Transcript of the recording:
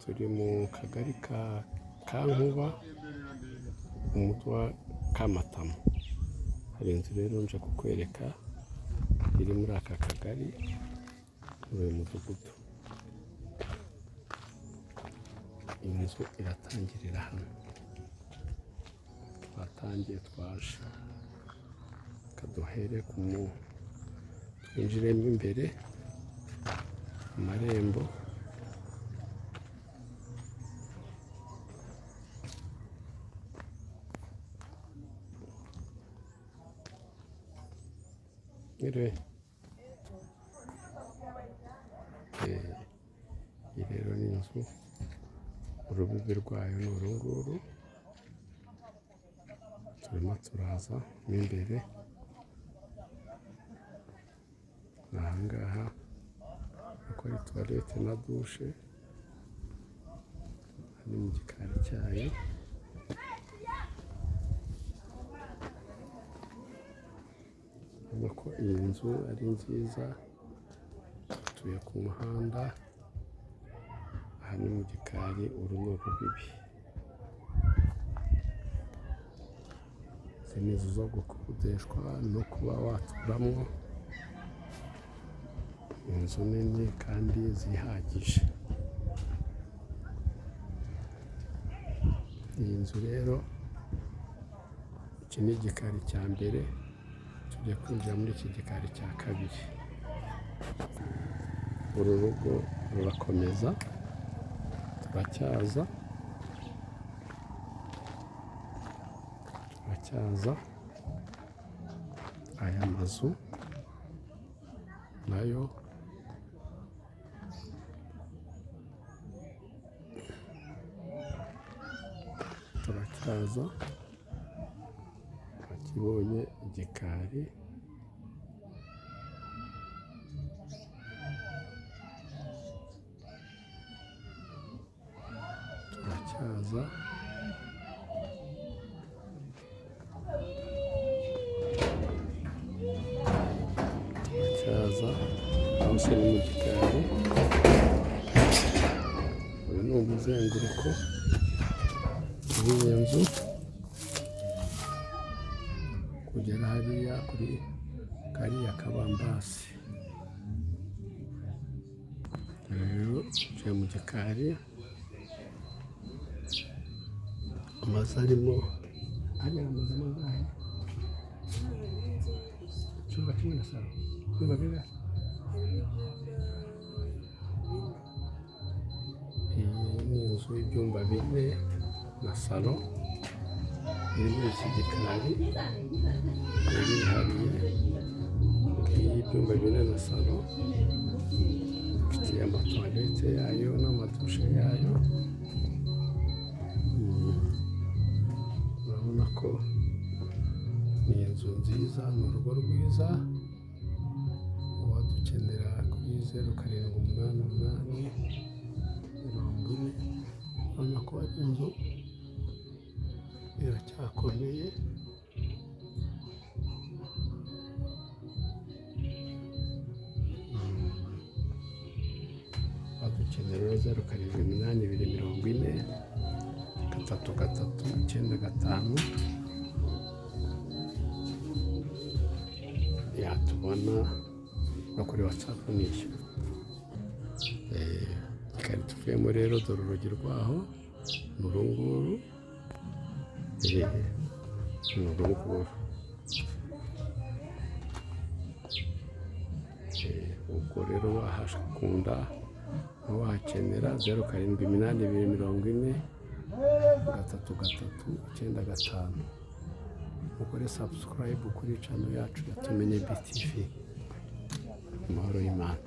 turi mu kagari ka Kankuba, umutwe wa Kamatama. Hari inzu rero nje kukwereka iri muri aka kagari, muri uyu mudugudu. Iyi nzu iratangirira hano, twatangiye twaje, kaduhere twinjiremo imbere mu marembo. Iyi rero ni inzu, urubibi rwayo ni uru nguru. Turimo turaza mo imbere, aha ngaha kuko ari tuwarete na dushe, ni mu gikari cyayo. Urabona ko iyi nzu ari nziza, dutuye ku muhanda, aha ni mu gikari, uru ni urubibi. Izi ni inzu zo gukodeshwa no kuba waturamo, inzu nini kandi zihagije. Iyi nzu rero, iki ni igikari cya mbere, tugiye kwinjira muri iki gikari cya kabiri. Uru rugo rurakomeza, turacyaza aya mazu nayo turacyaza. Wakibonye igikari, turacyaza. Aho se ni mu gikari, uyu ni umuzenguruko w'iyi nzu kugera hariya kuri kariya kabambasi. Rero tuje mu gikari, amazu arimo, hariya amazu angahe? Icyumba kimwe na salo, ibyumba bingahe? Iyi ni inzu y'ibyumba 4 na salo, iri muri iki gikari, irihariye. Iyi ibyumba 4 na salo, ifite amatoilette yayo n'amadushe yayo. Urabona ko ni inzu nziza, ni urugo rwiza. Wadukenera kuri 0788 40. Urabona ko ari inzu iracyakomeye. Wadukenera 078240 3395. Yatubona no kuri WhatsApp niyo. Igikari tuvuyemo rero, dore urugi rwaho ni uru nguru, ni uru nguru. Ubwo rero wahakunda, wakenera 078240 3395. Mukore subscribe kuri channel yacu ya Tumenye BTV. Amahoro y'Imana.